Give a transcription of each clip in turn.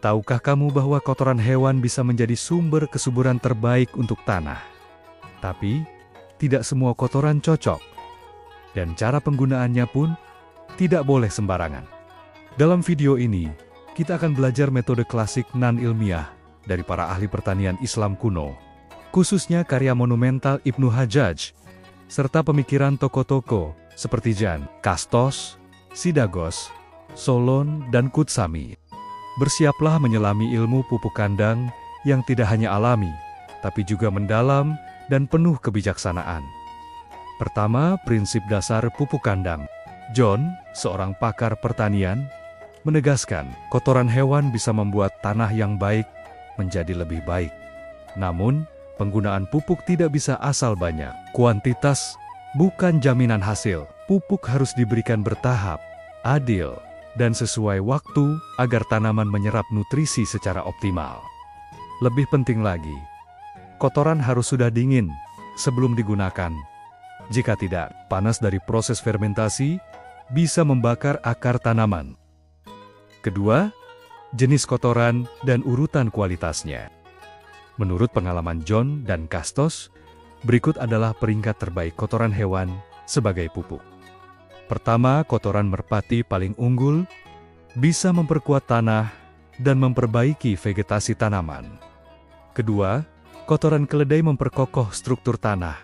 Tahukah kamu bahwa kotoran hewan bisa menjadi sumber kesuburan terbaik untuk tanah? Tapi, tidak semua kotoran cocok. Dan cara penggunaannya pun tidak boleh sembarangan. Dalam video ini, kita akan belajar metode klasik non-ilmiah dari para ahli pertanian Islam kuno, khususnya karya monumental Ibnu Hajjaj, serta pemikiran tokoh-tokoh seperti Jan, Kastos, Sidagos, Solon, dan Kutsami. Bersiaplah menyelami ilmu pupuk kandang yang tidak hanya alami, tapi juga mendalam dan penuh kebijaksanaan. Pertama, prinsip dasar pupuk kandang. John, seorang pakar pertanian, menegaskan kotoran hewan bisa membuat tanah yang baik menjadi lebih baik. Namun, penggunaan pupuk tidak bisa asal banyak. Kuantitas bukan jaminan hasil. Pupuk harus diberikan bertahap, adil, dan sesuai waktu agar tanaman menyerap nutrisi secara optimal. Lebih penting lagi, kotoran harus sudah dingin sebelum digunakan. Jika tidak, panas dari proses fermentasi bisa membakar akar tanaman. Kedua, jenis kotoran dan urutan kualitasnya. Menurut pengalaman John dan Kastos, berikut adalah peringkat terbaik kotoran hewan sebagai pupuk. Pertama, kotoran merpati paling unggul, bisa memperkuat tanah dan memperbaiki vegetasi tanaman. Kedua, kotoran keledai memperkokoh struktur tanah,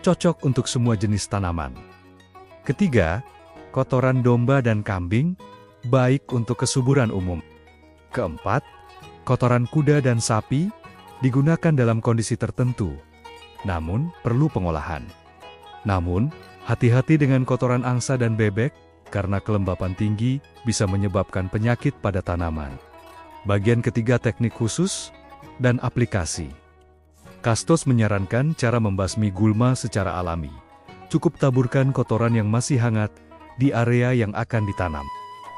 cocok untuk semua jenis tanaman. Ketiga, kotoran domba dan kambing, baik untuk kesuburan umum. Keempat, kotoran kuda dan sapi, digunakan dalam kondisi tertentu, namun perlu pengolahan. Namun, hati-hati dengan kotoran angsa dan bebek, karena kelembapan tinggi bisa menyebabkan penyakit pada tanaman. Bagian ketiga, teknik khusus dan aplikasi. Kastos menyarankan cara membasmi gulma secara alami. Cukup taburkan kotoran yang masih hangat di area yang akan ditanam.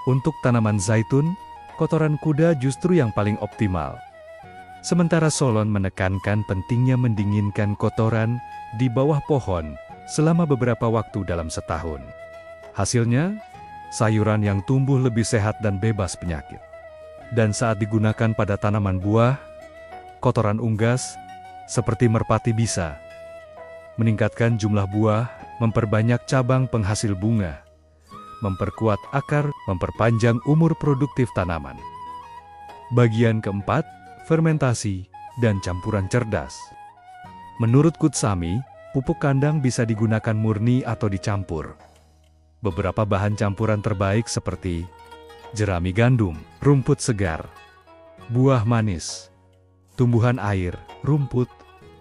Untuk tanaman zaitun, kotoran kuda justru yang paling optimal. Sementara Solon menekankan pentingnya mendinginkan kotoran di bawah pohon selama beberapa waktu dalam setahun. Hasilnya, sayuran yang tumbuh lebih sehat dan bebas penyakit. Dan saat digunakan pada tanaman buah, kotoran unggas, seperti merpati bisa meningkatkan jumlah buah, memperbanyak cabang penghasil bunga, memperkuat akar, memperpanjang umur produktif tanaman. Bagian keempat, fermentasi dan campuran cerdas. Menurut Kutsami, pupuk kandang bisa digunakan murni atau dicampur. Beberapa bahan campuran terbaik seperti jerami gandum, rumput segar, buah manis, tumbuhan air, rumput,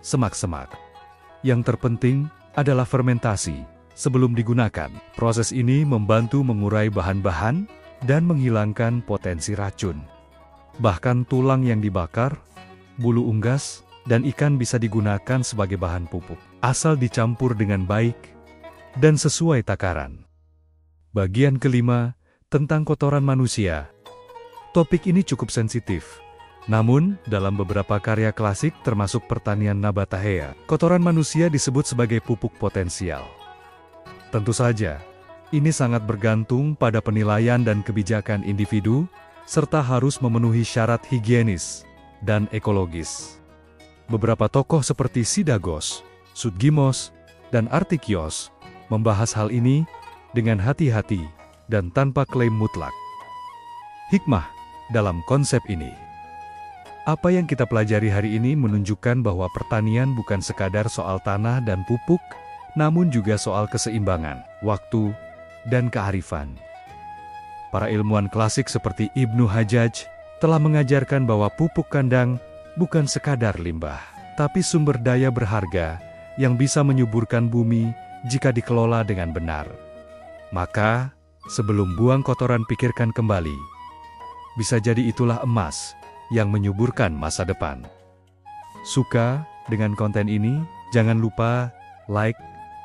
semak-semak. Yang terpenting adalah fermentasi sebelum digunakan. Proses ini membantu mengurai bahan-bahan dan menghilangkan potensi racun. Bahkan tulang yang dibakar, bulu unggas, dan ikan bisa digunakan sebagai bahan pupuk, asal dicampur dengan baik dan sesuai takaran. Bagian kelima, tentang kotoran manusia. Topik ini cukup sensitif. Namun, dalam beberapa karya klasik termasuk pertanian Nabatahea, kotoran manusia disebut sebagai pupuk potensial. Tentu saja, ini sangat bergantung pada penilaian dan kebijakan individu, serta harus memenuhi syarat higienis dan ekologis. Beberapa tokoh seperti Sidagos, Sudgimos, dan Artikios membahas hal ini dengan hati-hati dan tanpa klaim mutlak. Hikmah dalam konsep ini. Apa yang kita pelajari hari ini menunjukkan bahwa pertanian bukan sekadar soal tanah dan pupuk, namun juga soal keseimbangan, waktu, dan kearifan. Para ilmuwan klasik seperti Ibnu Hajjaj telah mengajarkan bahwa pupuk kandang bukan sekadar limbah, tapi sumber daya berharga yang bisa menyuburkan bumi jika dikelola dengan benar. Maka, sebelum buang kotoran pikirkan kembali. Bisa jadi itulah emas yang menyuburkan masa depan. Suka dengan konten ini? Jangan lupa like,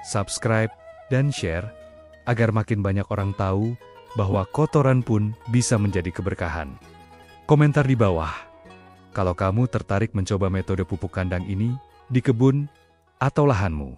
subscribe, dan share agar makin banyak orang tahu bahwa kotoran pun bisa menjadi keberkahan. Komentar di bawah kalau kamu tertarik mencoba metode pupuk kandang ini di kebun atau lahanmu.